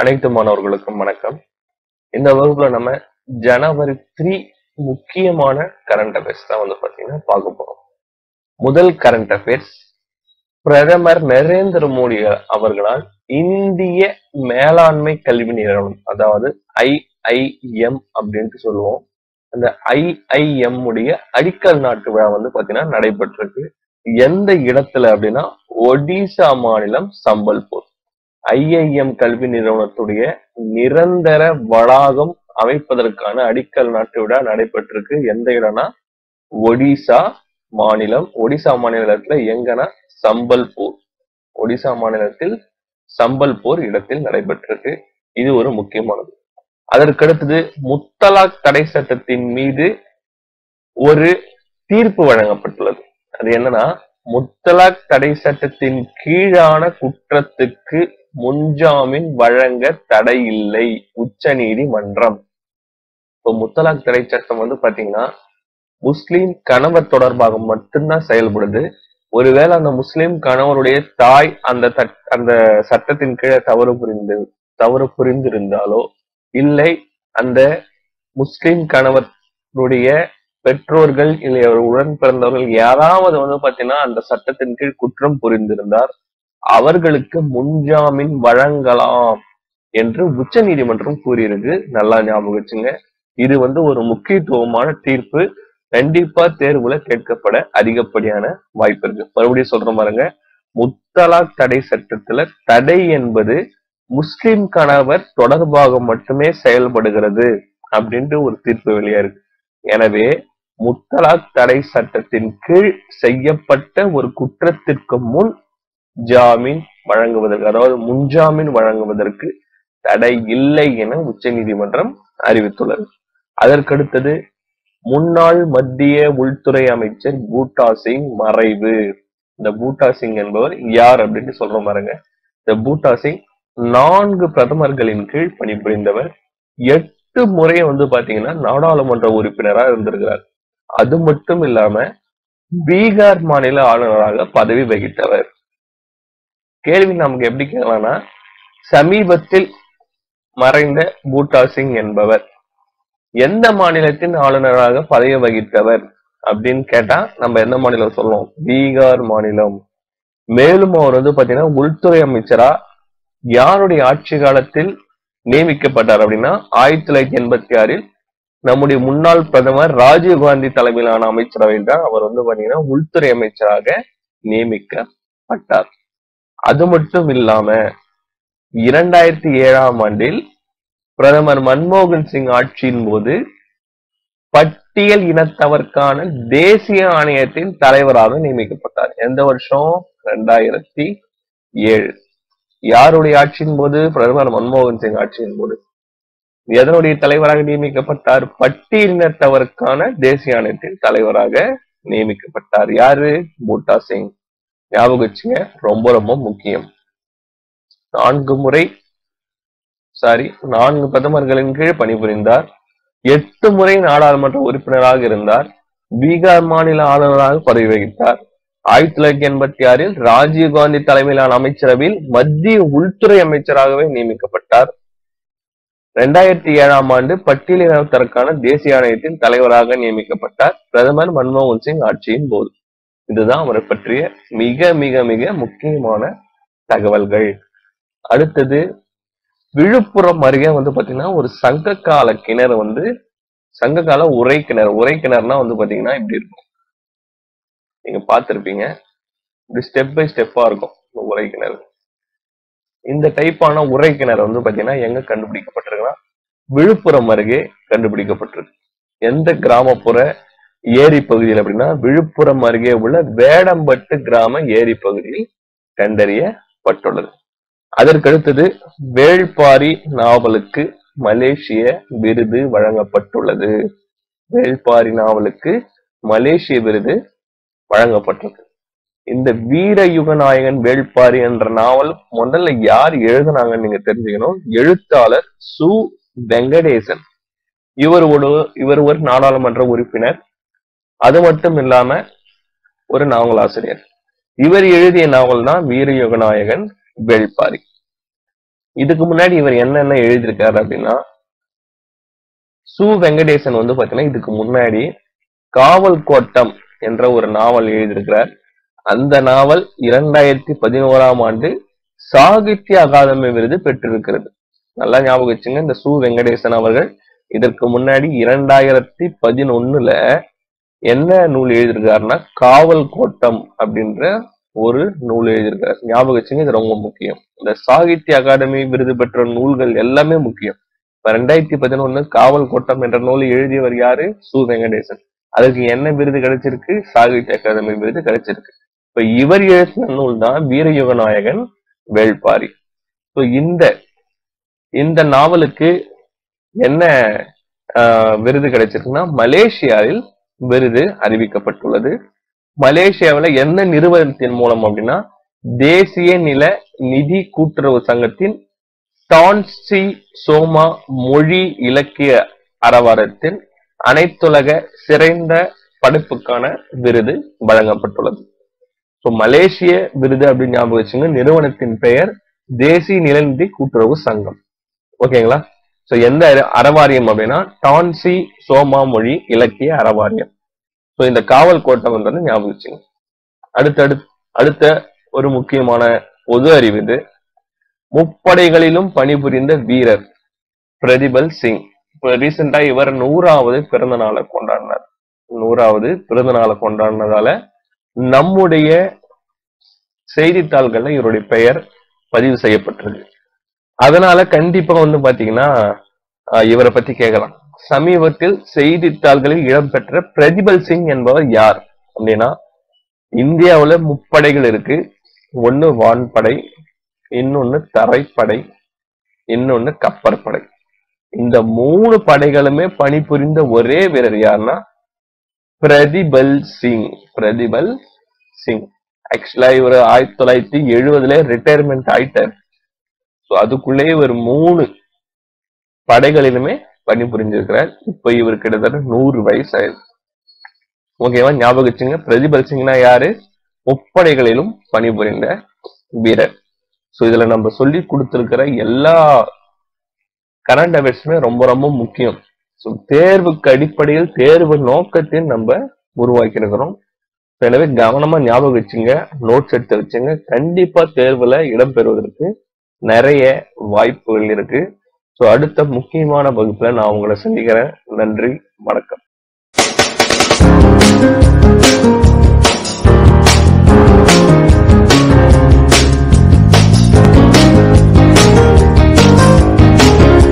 அனைத்து மாணவர்களுக்கும் வணக்கம். இந்த வகுப்புல நம்ம ஜனவரி 3 முக்கியமான கரண்ட் அஃபேர்ஸ் தான் பாத்தீங்கன்னா பார்க்க போறோம். முதல் கரண்ட் அஃபேர்ஸ், பிரதமர் நரேந்திர மோடி அவர்களால் இந்திய மேலாண்மை கல்வி நிறுவனம், அதாவது IIM அப்படின்ட்டு சொல்லுவோம். அந்த IIM உடைய அடிக்கல் நாட்டு விழா பாத்தீங்கன்னா நடைபெற்றிருக்கு. எந்த இடத்துல அப்படின்னா ஒடிசா மாநிலம் சம்பல்பூர். IIM கல்வி நிறுவனத்துடைய நிரந்தர வளாகம் அமைப்பதற்கான அடிக்கல் நாட்டு விழா நடைபெற்றிருக்கு. எந்த இடம்னா ஒடிசா மாநிலம். ஒடிசா மாநிலத்துல எங்கன்னா சம்பல்பூர். ஒடிசா மாநிலத்தில் சம்பல்பூர் இடத்தில் நடைபெற்றிருக்கு. இது ஒரு முக்கியமானது. அதற்கடுத்தது, முத்தலாக் தடை சட்டத்தின் மீது ஒரு தீர்ப்பு வழங்கப்பட்டுள்ளது. அது என்னன்னா, முத்தலாக் தடை சட்டத்தின் கீழான குற்றத்துக்கு முன்ஜாமீன் வழங்க தடை இல்லை உச்ச நீதிமன்றம். இப்போ முத்தலாக் தடை சட்டம் பாத்தீங்கன்னா முஸ்லிம் கணவர் தொடர்பாக மட்டும்தான் செயல்படுது. ஒருவேளை அந்த முஸ்லிம் கணவருடைய தாய் அந்த சட்டத்தின் கீழே தவறு புரிந்திருந்தாலோ, இல்லை அந்த முஸ்லிம் கணவருடைய பெற்றோர்கள் இல்லை உடன் பிறந்தவர்கள் யாராவது பாத்தீங்கன்னா அந்த சட்டத்தின் கீழ் குற்றம் புரிந்திருந்தார், அவர்களுக்கு முன்ஜாமீன் வழங்கலாம் என்று உச்ச நீதிமன்றம் கூறியிருக்கு. நல்லா ஞாபகம் வச்சுங்க. இது ஒரு முக்கியத்துவமான தீர்ப்பு. கண்டிப்பா தேர்வுல கேட்கப்பட அதிகப்படியான வாய்ப்பு இருக்கு. மறுபடியும் சொல்ற பாருங்க, முத்தலாக் தடை சட்டத்துல தடை என்பது முஸ்லிம் கணவர் தொடர்பாக மட்டுமே செயல்படுகிறது அப்படின்ட்டு ஒரு தீர்ப்பு வெளியா இருக்கு. எனவே முத்தலாக் தடை சட்டத்தின் கீழ் செய்யப்பட்ட ஒரு குற்றத்திற்கு முன் ஜாமீன் வழங்குவதற்கு, அதாவது முன்ஜாமீன் வழங்குவதற்கு தடை இல்லை என உச்ச நீதிமன்றம் அறிவித்துள்ளது. அதற்கடுத்தது, முன்னாள் மத்திய உள்துறை அமைச்சர் பூட்டா சிங் மறைவு. இந்த பூட்டா சிங் என்பவர் யார் அப்படின்னு சொல்ற பாருங்க. இந்த பூட்டா சிங் 4 பிரதமர்களின் கீழ் பணிபுரிந்தவர். 8 முறை பாத்தீங்கன்னா நாடாளுமன்ற உறுப்பினராக இருந்திருக்கிறார். அது மட்டும் இல்லாம பீகார் மாநில ஆளுநராக பதவி வகித்தவர். கேள்வி நமக்கு எப்படி கேட்கலாம்னா, சமீபத்தில் மறைந்த பூட்டா சிங் என்பவர் எந்த மாநிலத்தின் ஆளுநராக பதவி வகித்தவர் அப்படின்னு கேட்டா நம்ம எந்த மாநிலம் சொல்லுவோம்? பீகார் மாநிலம். மேலும் அவர் பாத்தீங்கன்னா உள்துறை அமைச்சரா யாருடைய ஆட்சி காலத்தில் நியமிக்கப்பட்டார் அப்படின்னா 1986 நம்முடைய முன்னாள் பிரதமர் ராஜீவ்காந்தி தலைமையிலான அமைச்சரவையில் தான் அவர் பாத்தீங்கன்னா உள்துறை அமைச்சராக நியமிக்கப்பட்டார். அது மட்டும் இல்லாம 2007ஆம் ஆண்டில் பிரதமர் மன்மோகன் சிங் ஆட்சியின் போது பட்டியல் இனத்தவர்க்கான தேசிய ஆணையத்தின் தலைவராக நியமிக்கப்பட்டார். எந்த வருஷம்? 2007. யாருடைய ஆட்சியின் போது? பிரதமர் மன்மோகன் சிங் ஆட்சியின் போது. எதனுடைய தலைவராக நியமிக்கப்பட்டார்? பட்டியலினத்தவருக்கான தேசிய ஆணையத்தின் தலைவராக நியமிக்கப்பட்டார். யாரு? பூட்டா சிங். ஞாபகம் வச்சுங்க, ரொம்ப ரொம்ப முக்கியம். 4 பிரதமர்களின் கீழ் பணிபுரிந்தார். 8 முறை நாடாளுமன்ற உறுப்பினராக இருந்தார். பீகார் மாநில ஆளுநராக பதவி வகித்தார். 1986 ராஜீவ்காந்தி தலைமையிலான அமைச்சரவையில் மத்திய உள்துறை அமைச்சராகவே நியமிக்கப்பட்டார். 2007ஆம் ஆண்டு பட்டியலினத்தவருக்கான தேசிய ஆணையத்தின் தலைவராக நியமிக்கப்பட்டார் பிரதமர் மன்மோகன் சிங் ஆட்சியின் போது. இதுதான் அவரை பற்றிய மிக மிக மிக முக்கியமான தகவல்கள். அடுத்தது, விழுப்புரம் அருகே பாத்தீங்கன்னா ஒரு சங்ககால கிணறு சங்ககால உரை கிணறுனா பாத்தீங்கன்னா இப்படி இருக்கும். நீங்க பார்த்திருப்பீங்க. இப்படி ஸ்டெப் பை ஸ்டெப்பா இருக்கும் உரை கிணறு. இந்த டைப்பான உரை கிணறு பாத்தீங்கன்னா எங்க கண்டுபிடிக்கப்பட்டிருக்குன்னா விழுப்புரம் அருகே கண்டுபிடிக்கப்பட்டிருக்கு. எந்த கிராமப்புற ஏரி பகுதியில் அப்படின்னா விழுப்புரம் அருகே உள்ள வேடம்பட்டு கிராம ஏரி பகுதியில் கண்டறியப்பட்டுள்ளது. அதற்கடுத்தது, வேள்பாரி நாவலுக்கு மலேசிய விருது வழங்கப்பட்டுள்ளது. வேள்பாரி நாவலுக்கு மலேசிய விருது வழங்கப்பட்டது. இந்த வீரயுகநாயகன் வேள்பாரி என்ற நாவல் முதல்ல யார் எழுதுனாங்கன்னு நீங்க தெரிஞ்சுக்கணும். எழுத்தாளர் சு. வெங்கடேசன். இவர் ஒரு நாடாளுமன்ற உறுப்பினர். அது மட்டும் இல்லாம ஒரு நாவலாசிரியர். இவர் எழுதிய நாவல் தான் வீரயுகநாயகன் வேள்பாரி. இதுக்கு முன்னாடி இவர் என்னென்ன எழுதியிருக்காரு அப்படின்னா, சு வெங்கடேசன் வந்து பாத்தீங்கன்னா இதுக்கு முன்னாடி காவல் கோட்டம் என்ற ஒரு நாவல் எழுதியிருக்கிறார். அந்த நாவல் 2011ஆம் ஆண்டு சாகித்ய அகாதமி விருது பெற்றிருக்கிறது. நல்லா ஞாபகம் வச்சுங்க. இந்த சு வெங்கடேசன் அவர்கள் இதற்கு முன்னாடி 2011ல என்ன நூல் எழுதியிருக்காருன்னா காவல் கோட்டம் அப்படின்ற ஒரு நூல் எழுதியிருக்காரு. ஞாபகம் வச்சுங்க, இது ரொம்ப முக்கியம். இந்த சாகித்ய அகாடமி விருது பெற்ற நூல்கள் எல்லாமே முக்கியம். இப்ப 2011 காவல் கோட்டம் என்ற நூலை எழுதியவர் யாரு? சு வெங்கடேசன். அதுக்கு என்ன விருது கிடைச்சிருக்கு? சாகித்ய அகாதமி விருது கிடைச்சிருக்கு. இப்ப இவர் எழுதின நூல் தான் வீரயுக நாயகன் வேள்பாரி. இந்த நாவலுக்கு என்ன விருது கிடைச்சிருக்குன்னா மலேசியாவில் விருது அறிவிக்கப்பட்டுள்ளது. மலேசியாவில் என்ன நிறுவனத்தின் மூலம் அப்படின்னா தேசிய நில நிதி கூட்டுறவு சங்கத்தின் டான் ஸ்ரீ சோமா மொழி இலக்கிய அறவாரத்தின் அனைத்துலக சிறந்த படைப்புக்கான விருது வழங்கப்பட்டுள்ளது. மலேசிய விருது அப்படின்னு ஞாபகம் வச்சுங்க. நிறுவனத்தின் பெயர் தேசிய நிலநிதி கூட்டுறவு சங்கம். ஓகேங்களா? சோ எந்த அறவாரியம் அப்படின்னா டான்சி சோமா மொழி இலக்கிய அறவாரியம். சோ இந்த காவல் கோட்டம் வந்து ஞாபகம் வச்சுங்க. அடுத்த ஒரு முக்கியமான பொது அறிவு இது. முப்படைகளிலும் பணிபுரிந்த வீரர் பிரதிபல் சிங். இப்ப ரீசெண்டா இவர் 100வது பிறந்த நாளை கொண்டாடினார். 100வது பிறந்த நாளை கொண்டாடினதால நம்முடைய செய்தித்தாள்கள்ல இவருடைய பெயர் பதிவு செய்யப்பட்டிருக்கு. அதனால கண்டிப்பா வந்து பாத்தீங்கன்னா இவரை பத்தி கேட்கலாம். சமீபத்தில் செய்தித்தாள்களில் இடம்பெற்ற பிரதிபல் சிங் என்பவர் யார் அப்படின்னா, இந்தியாவுல முப்படைகள் இருக்கு. ஒண்ணு வான்படை, இன்னொன்னு தரைப்படை, இன்னொன்னு கப்பற்படை. இந்த 3 படைகளுமே பணிபுரிந்த ஒரே வீரர் யாருன்னா பிரதிபல் சிங். பிரதிபல் சிங் ஆக்சுவலா இவர் 1970ல ரிட்டையர்மெண்ட் ஆயிட்டார். அதுக்குள்ளே இவர் 3 படைகளிலுமே பணிபுரிஞ்சிருக்கிறார். இப்ப இவர் கிட்டத்தட்ட 100 வயசு ஆயிருக்கு. ஓகேவா? ஞாபகம் வச்சுங்க. பிரதிபல் சிங்னா யாரு? முப்படைகளிலும் பணிபுரிந்த வீரர். சோ இதுல நம்ம சொல்லி கொடுத்திருக்கிற எல்லா கரண்ட் அஃபேர்ஸுமே ரொம்ப ரொம்ப முக்கியம். சோ தேர்வுக்கு அடிப்படையில் தேர்வு நோக்கத்தை நம்ம உருவாக்கி இருக்கிறோம். எனவே கவனமா ஞாபகம் வச்சுங்க, நோட்ஸ் எடுத்து வச்சுங்க. கண்டிப்பா தேர்வுல இடம்பெறுவதற்கு நிறைய வாய்ப்புகள் இருக்கு. சோ அடுத்த முக்கியமான வகுப்புல நான் உங்களை சந்திக்கிறேன். நன்றி, வணக்கம்.